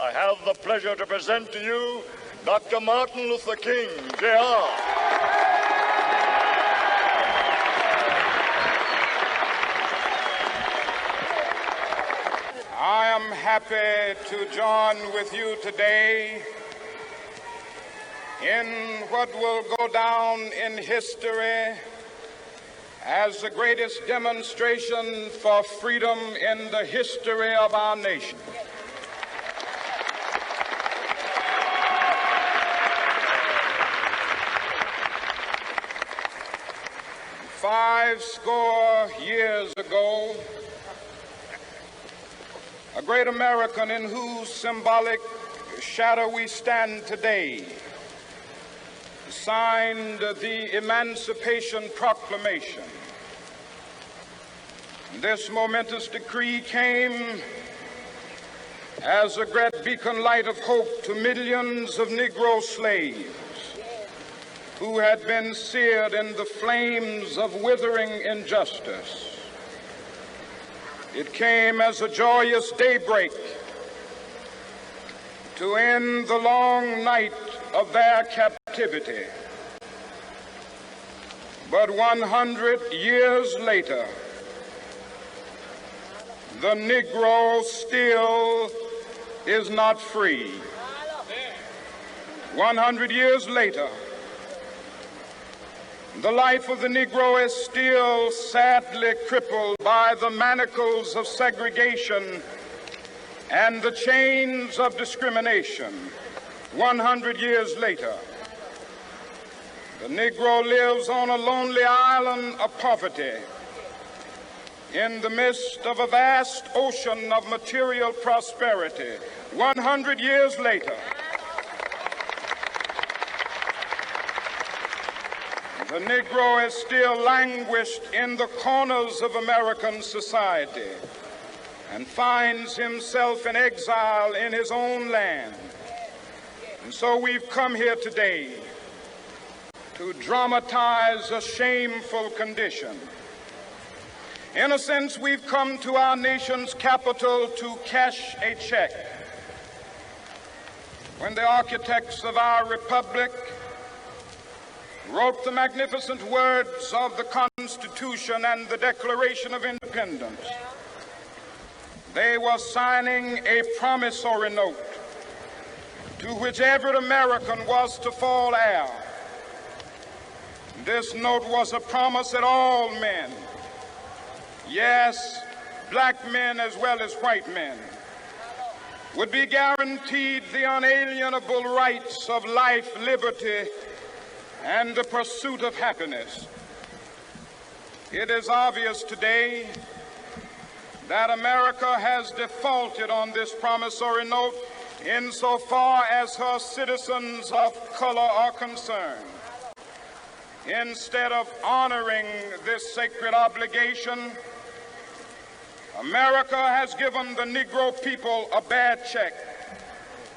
I have the pleasure to present to you Dr. Martin Luther King, Jr. I am happy to join with you today in what will go down in history as the greatest demonstration for freedom in the history of our nation. Five score years ago, a great American in whose symbolic shadow we stand today signed the Emancipation Proclamation. This momentous decree came as a great beacon light of hope to millions of Negro slaves who had been seared in the flames of withering injustice. It came as a joyous daybreak to end the long night of their captivity. But 100 years later, the Negro still is not free. 100 years later, the life of the Negro is still sadly crippled by the manacles of segregation and the chains of discrimination. 100 years later, the Negro lives on a lonely island of poverty in the midst of a vast ocean of material prosperity. 100 years later, the Negro is still languished in the corners of American society and finds himself in exile in his own land. And so we've come here today to dramatize a shameful condition. In a sense, we've come to our nation's capital to cash a check. When the architects of our republic wrote the magnificent words of the Constitution and the Declaration of Independence, they were signing a promissory note to which every American was to fall heir. This note was a promise that all men, yes, black men as well as white men, would be guaranteed the unalienable rights of life, liberty, and the pursuit of happiness. It is obvious today that America has defaulted on this promissory note insofar as her citizens of color are concerned. Instead of honoring this sacred obligation, America has given the Negro people a bad check,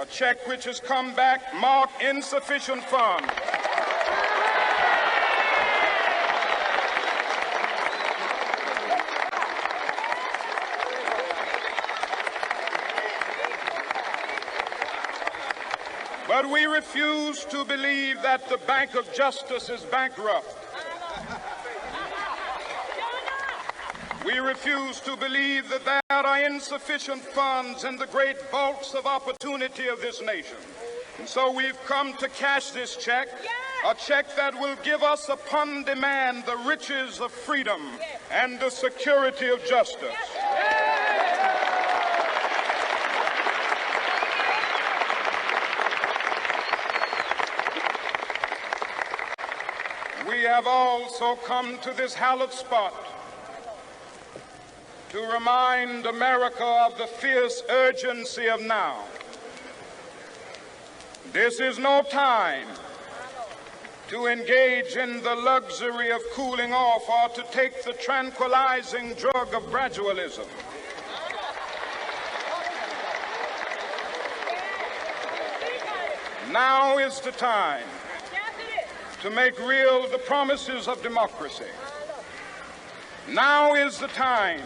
a check which has come back marked insufficient funds. But we refuse to believe that the Bank of Justice is bankrupt. We refuse to believe that there are insufficient funds in the great vaults of opportunity of this nation. And so we've come to cash this check, a check that will give us upon demand the riches of freedom and the security of justice. We have also come to this hallowed spot to remind America of the fierce urgency of now. This is no time to engage in the luxury of cooling off or to take the tranquilizing drug of gradualism. Now is the time to make real the promises of democracy. Now is the time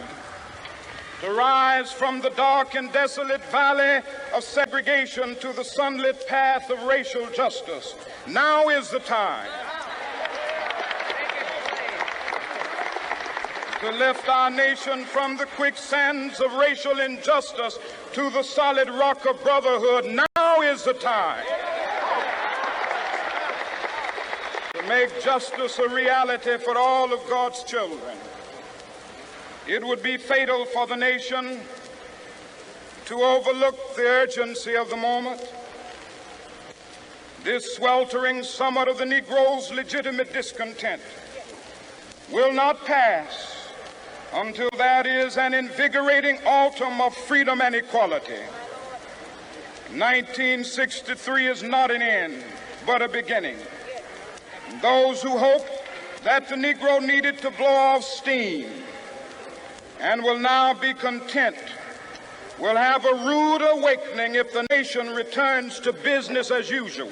to rise from the dark and desolate valley of segregation to the sunlit path of racial justice. Now is the time to lift our nation from the quicksands of racial injustice to the solid rock of brotherhood. Now is the time to make justice a reality for all of God's children. It would be fatal for the nation to overlook the urgency of the moment. This sweltering summit of the Negro's legitimate discontent will not pass until that is an invigorating autumn of freedom and equality. 1963 is not an end, but a beginning. Those who hope that the Negro needed to blow off steam and will now be content will have a rude awakening if the nation returns to business as usual.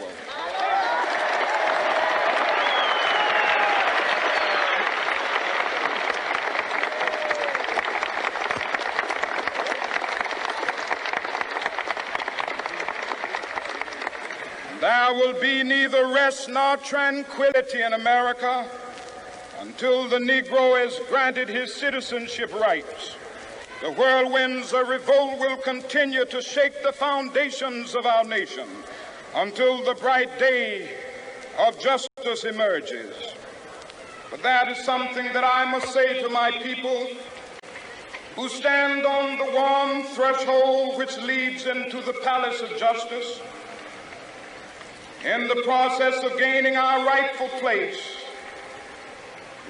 There will be neither rest nor tranquility in America until the Negro is granted his citizenship rights. The whirlwinds of revolt will continue to shake the foundations of our nation until the bright day of justice emerges. But that is something that I must say to my people who stand on the warm threshold which leads into the palace of justice. In the process of gaining our rightful place,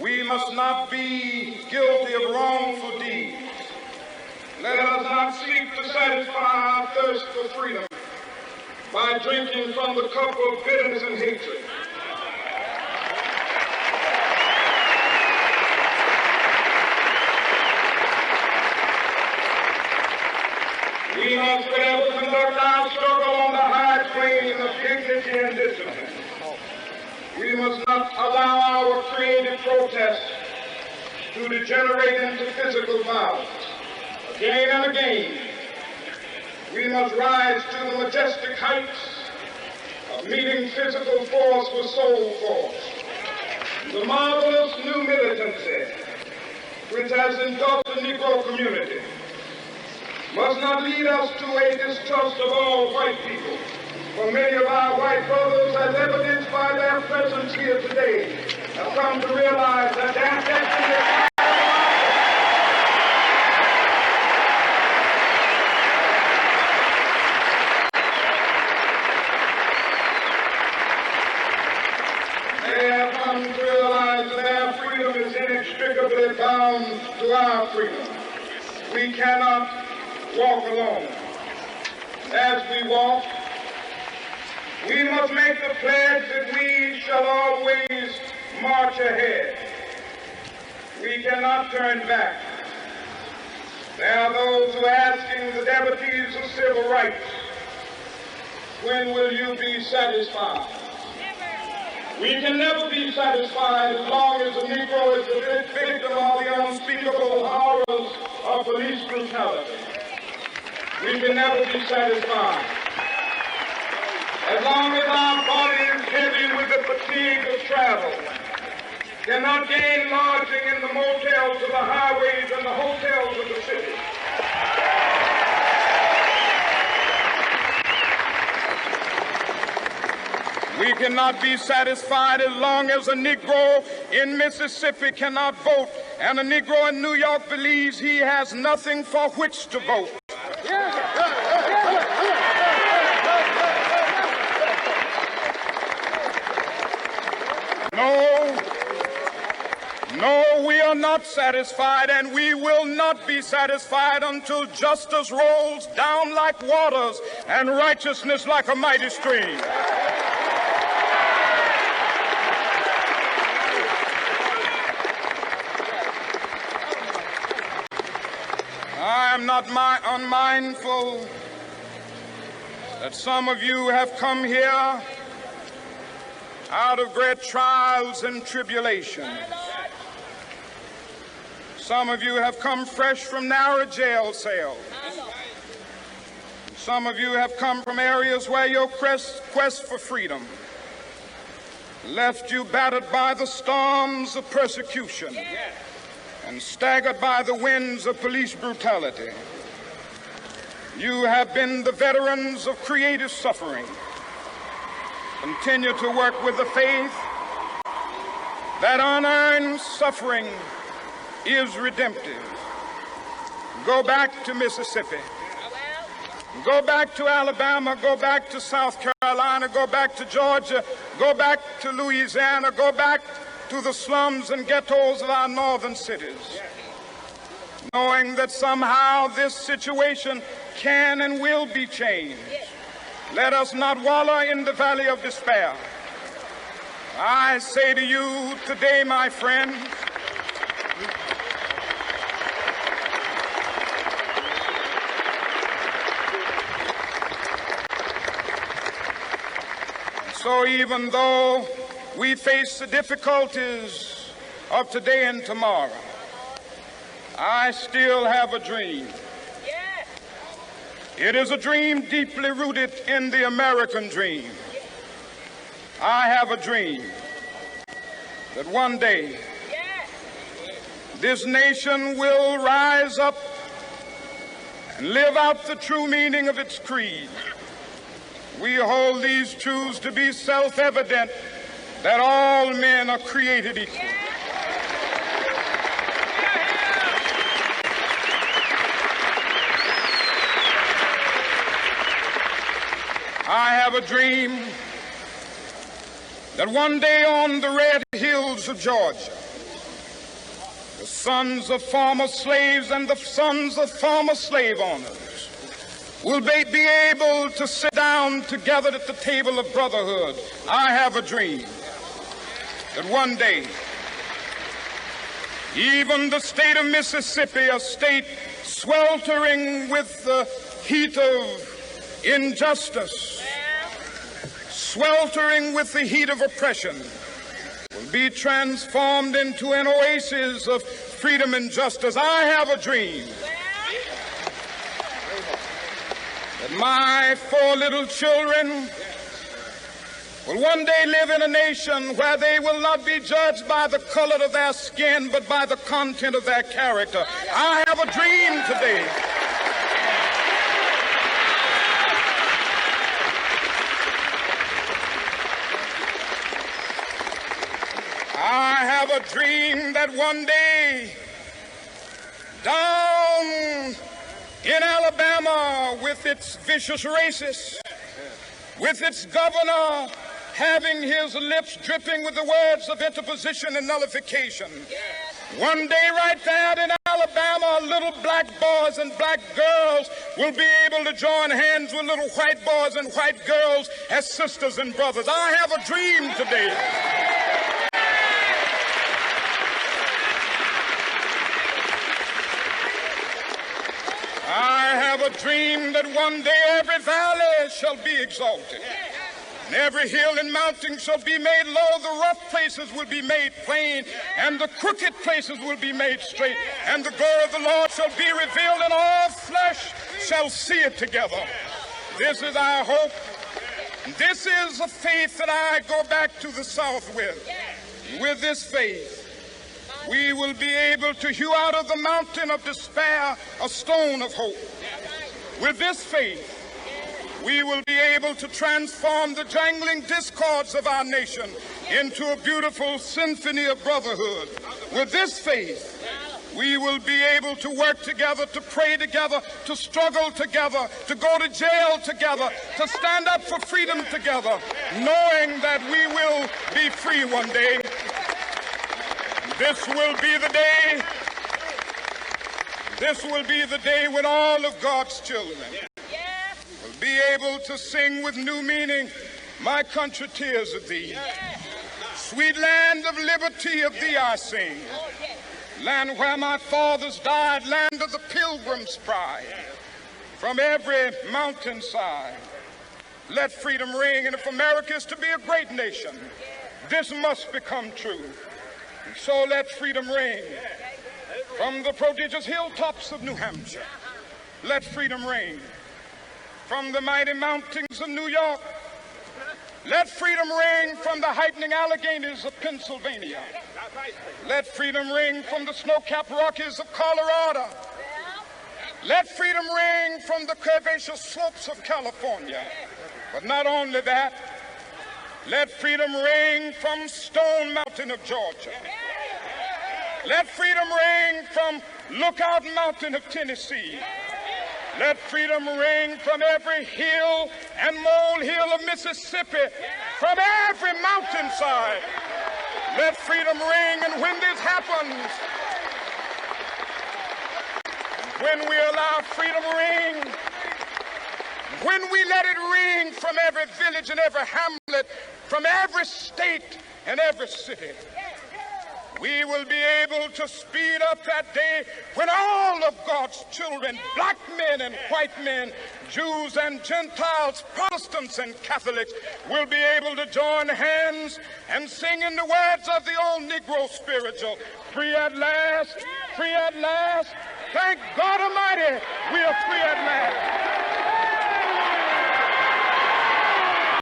we must not be guilty of wrongful deeds. Let us not seek to satisfy our thirst for freedom by drinking from the cup of bitterness and hatred. We must forever conduct our struggle on the high plane of dignity and discipline. We must not allow our creative protest to degenerate into physical violence. Again and again, we must rise to the majestic heights of meeting physical force with soul force. The marvelous new militancy which has engulfed the Negro community must not lead us to a distrust of all white people. For many of our white brothers, as evidenced by their presence here today, have come to realize that their destiny is inextricably bound to our freedom. We cannot walk alone. As we walk, we must make the pledge that we shall always march ahead. We cannot turn back. There are those who are asking the devotees of civil rights, when will you be satisfied? We can never be satisfied as long as the Negro is the victim of the unspeakable horrors of police brutality. We can never be satisfied as long as our body is heavy with the fatigue of travel, cannot gain lodging in the motels of the highways and the hotels of the city. We cannot be satisfied as long as a Negro in Mississippi cannot vote and a Negro in New York believes he has nothing for which to vote. No, we are not satisfied, and we will not be satisfied until justice rolls down like waters and righteousness like a mighty stream. I am not unmindful that some of you have come here out of great trials and tribulations. Some of you have come fresh from narrow jail cells. Some of you have come from areas where your quest for freedom left you battered by the storms of persecution and staggered by the winds of police brutality. You have been the veterans of creative suffering. Continue to work with the faith that unearned suffering is redemptive. Go back to Mississippi. Go back to Alabama, go back to South Carolina, go back to Georgia, go back to Louisiana, go back to the slums and ghettos of our northern cities, knowing that somehow this situation can and will be changed. Let us not wallow in the valley of despair. I say to you today, my friends, so even though we face the difficulties of today and tomorrow, I still have a dream. It is a dream deeply rooted in the American dream. I have a dream that one day this nation will rise up and live out the true meaning of its creed. We hold these truths to be self-evident, that all men are created equal. I have a dream that one day on the red hills of Georgia, the sons of former slaves and the sons of former slave owners will be able to sit down together at the table of brotherhood. I have a dream that one day, even the state of Mississippi, a state sweltering with the heat of injustice, sweltering with the heat of oppression, will be transformed into an oasis of freedom and justice. I have a dream that my 4 little children will one day live in a nation where they will not be judged by the color of their skin, but by the content of their character. I have a dream today I have a dream that one day down in Alabama, with its vicious racists, with its governor having his lips dripping with the words of interposition and nullification, one day right there in Alabama, little black boys and black girls will be able to join hands with little white boys and white girls as sisters and brothers. I have a dream today I have a dream that one day every valley shall be exalted, and every hill and mountain shall be made low. The rough places will be made plain, and the crooked places will be made straight. And the glory of the Lord shall be revealed, and all flesh shall see it together. This is our hope. This is a faith that I go back to the South with. With this faith, we will be able to hew out of the mountain of despair a stone of hope. With this faith, we will be able to transform the jangling discords of our nation into a beautiful symphony of brotherhood. With this faith, we will be able to work together, to pray together, to struggle together, to go to jail together, to stand up for freedom together, knowing that we will be free one day. This will be the day. This will be the day when all of God's children will be able to sing with new meaning, "My country, tears of thee. Sweet land of liberty, of thee I sing. Land where my fathers died, land of the pilgrim's pride. From every mountainside, let freedom ring. And if America is to be a great nation, this must become true. So let freedom ring From the prodigious hilltops of New Hampshire, let freedom ring. From the mighty mountains of New York, let freedom ring. From the heightening Alleghenies of Pennsylvania, let freedom ring. From the snow-capped Rockies of Colorado, let freedom ring. From the curvaceous slopes of California. But not only that, let freedom ring from Stone Mountain of Georgia. Let freedom ring from Lookout Mountain of Tennessee. Let freedom ring from every hill and molehill of Mississippi, from every mountainside. Let freedom ring, and when this happens, when we allow freedom ring, when we let it ring from every village and every hamlet, from every state and every city, we will be able to speed up that day when all of God's children, black men and white men, Jews and Gentiles, Protestants and Catholics, will be able to join hands and sing in the words of the old Negro spiritual, free at last, free at last. Thank God Almighty, we are free at last.